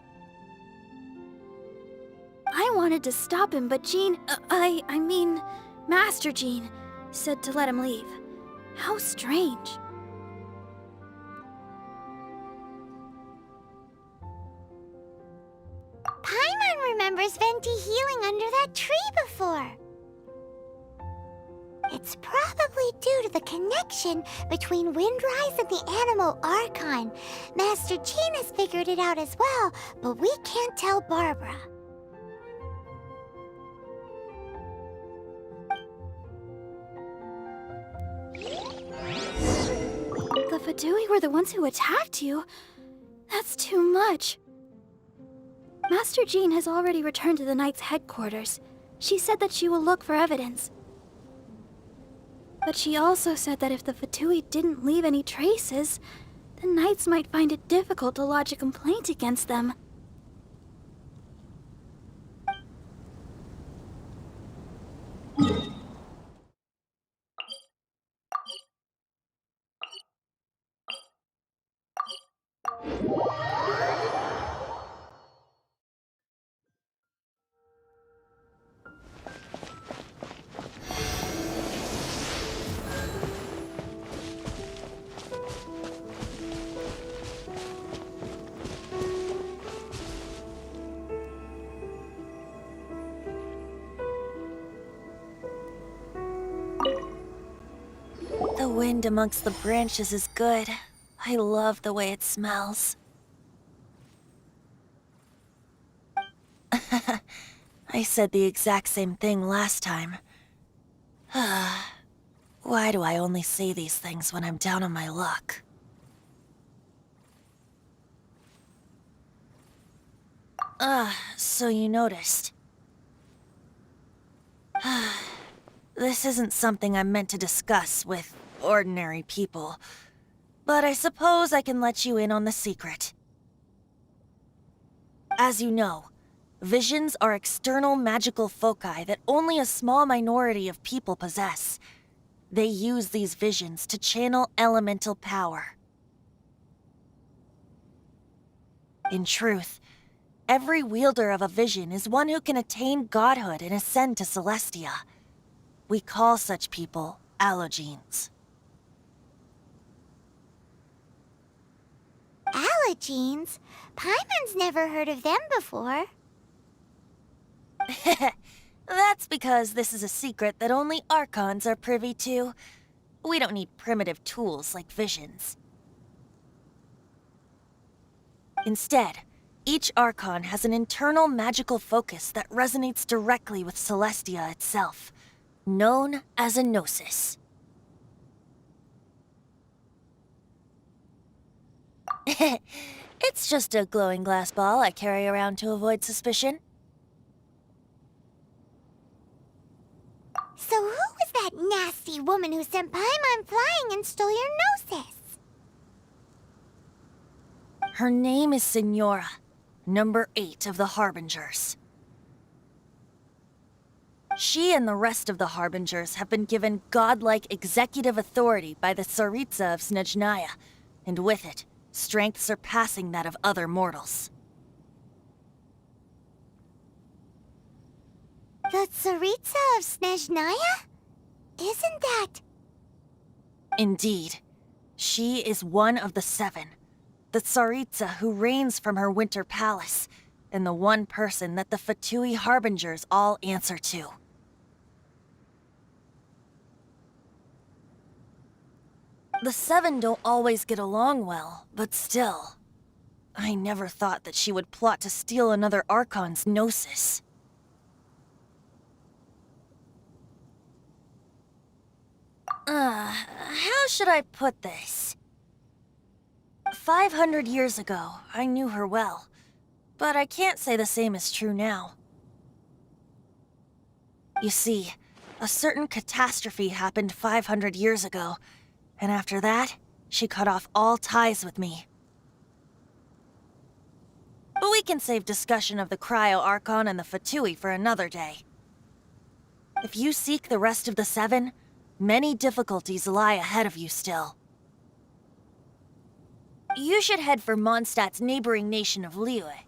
O: I wanted to stop him, but Jean, I mean, Master Jean, said to let him leave. How strange.
C: Paimon remembers Venti healing under that tree before. It's probably due to the connection between Windrise and the Animal Archon. Master Jean has figured it out as well, but we can't tell Barbara.
O: The Fadui were the ones who attacked you? That's too much. Master Jean has already returned to the Knight's headquarters. She said that she will look for evidence. But she also said that if the Fatui didn't leave any traces, the Knights might find it difficult to lodge a complaint against them.
B: wind amongst the branches is good. I love the way it smells. I said the exact same thing last time. Why do I only say these things when I'm down on my luck? So you noticed. This isn't something I'm meant to discuss with ordinary people, but I suppose I can let you in on the secret. As you know, visions are external magical foci that only a small minority of people possess. They use these visions to channel elemental power. In truth, every wielder of a vision is one who can attain godhood and ascend to Celestia. We call such people allogenes.
C: Allogenes? Paimon's never heard of them before.
B: That's because this is a secret that only Archons are privy to. We don't need primitive tools like visions. Instead, each Archon has an internal magical focus that resonates directly with Celestia itself, known as a gnosis. It's just a glowing glass ball I carry around to avoid suspicion.
C: So who was that nasty woman who sent Paimon flying and stole your gnosis?
B: Her name is Senora, number 8 of the Harbingers. She and the rest of the Harbingers have been given godlike executive authority by the Tsaritsa of Snezhnaya, and with it, strength surpassing that of other mortals.
C: The Tsaritsa of Snezhnaya? Isn't that...
B: Indeed. She is one of the 7. The Tsaritsa who reigns from her winter palace, and the one person that the Fatui Harbingers all answer to. The 7 don't always get along well, but still. I never thought that she would plot to steal another Archon's gnosis. How should I put this? 500 years ago, I knew her well, but I can't say the same is true now. You see, a certain catastrophe happened 500 years ago, and after that, she cut off all ties with me. But we can save discussion of the Cryo-Archon and the Fatui for another day. If you seek the rest of the 7, many difficulties lie ahead of you still. You should head for Mondstadt's neighboring nation of Liyue.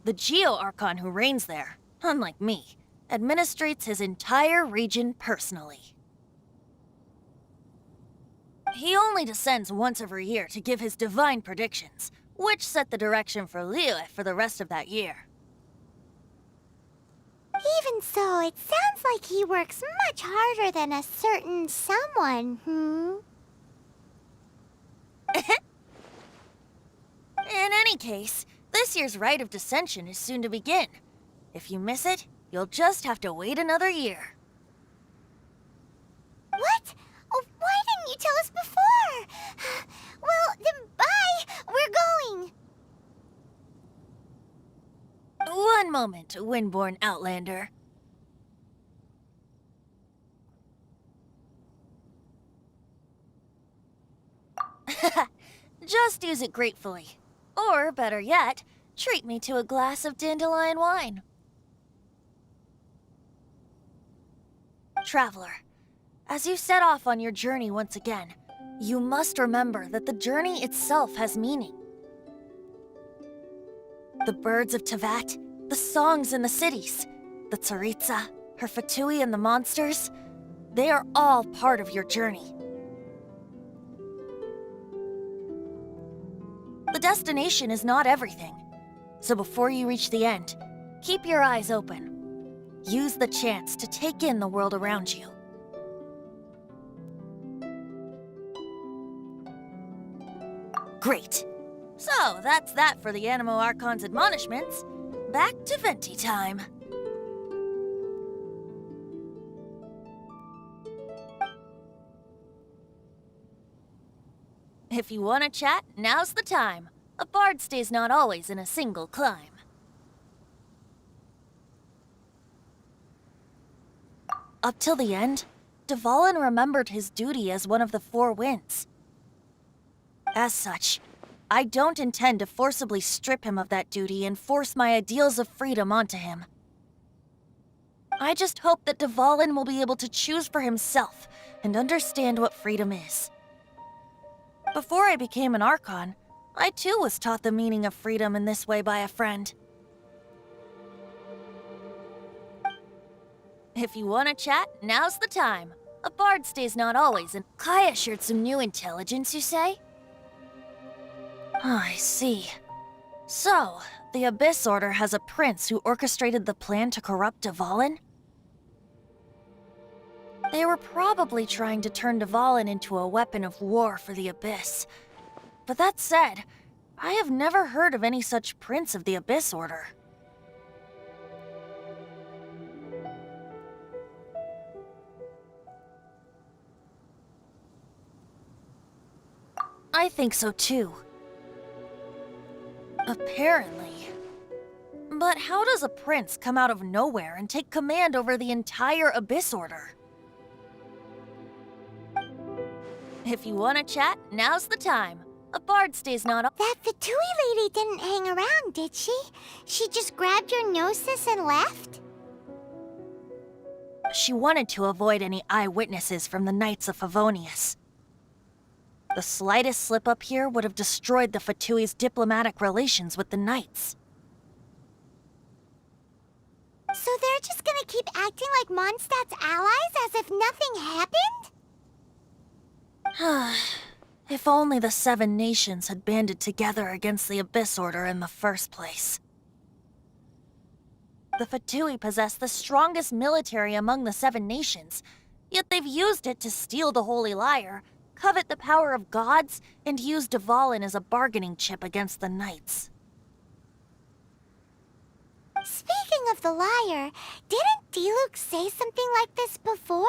B: The Geo-Archon who reigns there, unlike me, administrates his entire region personally. He only descends once every year to give his divine predictions, which set the direction for Liyue for the rest of that year.
C: Even so, it sounds like he works much harder than a certain someone,
B: In any case, this year's Rite of Descension is soon to begin. If you miss it, you'll just have to wait another year.
C: What? Oh, why didn't you tell us before? Well, then bye! We're going!
B: One moment, Windborn Outlander. Just use it gratefully. Or, better yet, treat me to a glass of dandelion wine. Traveler, as you set off on your journey once again, you must remember that the journey itself has meaning. The birds of Tevat, the songs in the cities, the Tsaritsa, her Fatui and the monsters, they are all part of your journey. The destination is not everything, so before you reach the end, keep your eyes open. Use the chance to take in the world around you. Great. So, that's that for the Animo Archon's admonishments. Back to Venti time. If you want to chat, now's the time. A bard stays not always in a single climb. Up till the end, Dvalin remembered his duty as one of the Four Winds. As such, I don't intend to forcibly strip him of that duty and force my ideals of freedom onto him. I just hope that Dvalin will be able to choose for himself and understand what freedom is. Before I became an Archon, I too was taught the meaning of freedom in this way by a friend. If you want to chat, now's the time. A bard stays not always in. Kaya shared some new intelligence, you say? I see. So, the Abyss Order has a prince who orchestrated the plan to corrupt Dvalin? They were probably trying to turn Dvalin into a weapon of war for the Abyss. But that said, I have never heard of any such prince of the Abyss Order. I think so too. Apparently. But how does a prince come out of nowhere and take command over the entire Abyss Order? If you want to chat, now's the time. A bard stays not up.
C: That Fatui lady didn't hang around, did she? She just grabbed your gnosis and left?
B: She wanted to avoid any eyewitnesses from the Knights of Favonius. The slightest slip-up here would have destroyed the Fatui's diplomatic relations with the Knights.
C: So they're just gonna keep acting like Mondstadt's allies as if nothing happened?
B: If only the Seven Nations had banded together against the Abyss Order in the first place. The Fatui possess the strongest military among the Seven Nations, yet they've used it to steal the Holy Lyre, covet the power of gods, and use Dvalin as a bargaining chip against the Knights.
C: Speaking of the lyre, didn't Diluc say something like this before?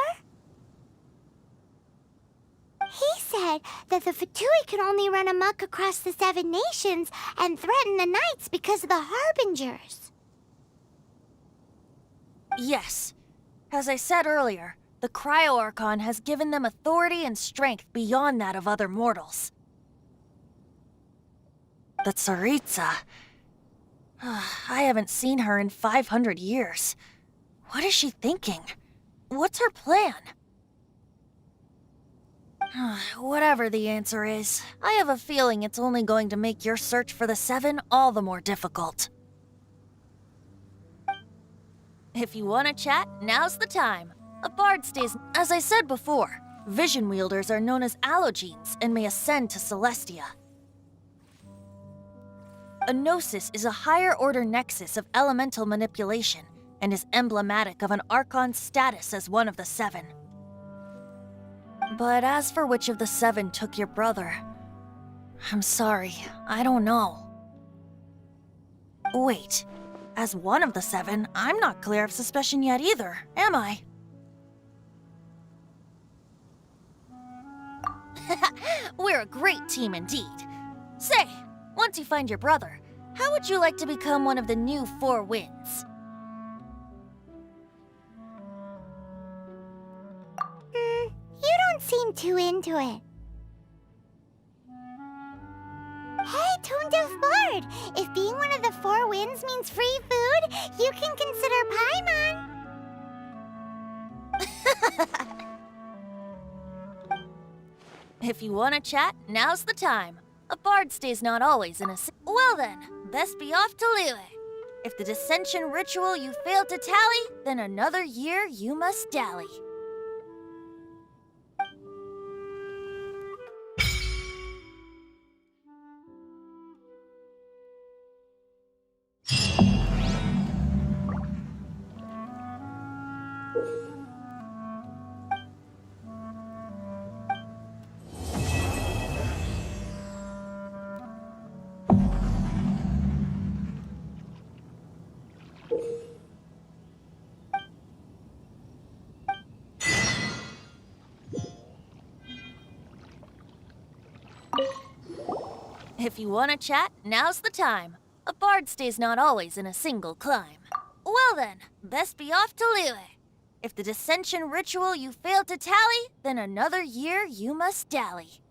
C: He said that the Fatui could only run amok across the Seven Nations and threaten the Knights because of the Harbingers.
B: Yes. As I said earlier, the Cryo-Archon has given them authority and strength beyond that of other mortals. The Tsaritsa... I haven't seen her in 500 years. What is she thinking? What's her plan? Whatever the answer is, I have a feeling it's only going to make your search for the Seven all the more difficult. If you want to chat, now's the time. A bard stays... As I said before, vision wielders are known as allogenes and may ascend to Celestia. A gnosis is a higher-order nexus of elemental manipulation and is emblematic of an Archon's status as one of the Seven. But as for which of the Seven took your brother, I'm sorry, I don't know. Wait, as one of the Seven, I'm not clear of suspicion yet either, am I? We're a great team indeed. Say, once you find your brother, how would you like to become one of the new Four Winds?
C: You don't seem too into it. Hey, Tone Deaf Bard! If being one of the Four Winds means free food, you can consider Paimon.
B: If you want to chat, now's the time. A bard stays not always in a... Well then, best be off to Liyue. If the dissension ritual you failed to tally, then another year you must dally. If you want to chat, now's the time. A bard stays not always in a single clime. Well then, best be off to Lille. If the dissension ritual you failed to tally, then another year you must dally.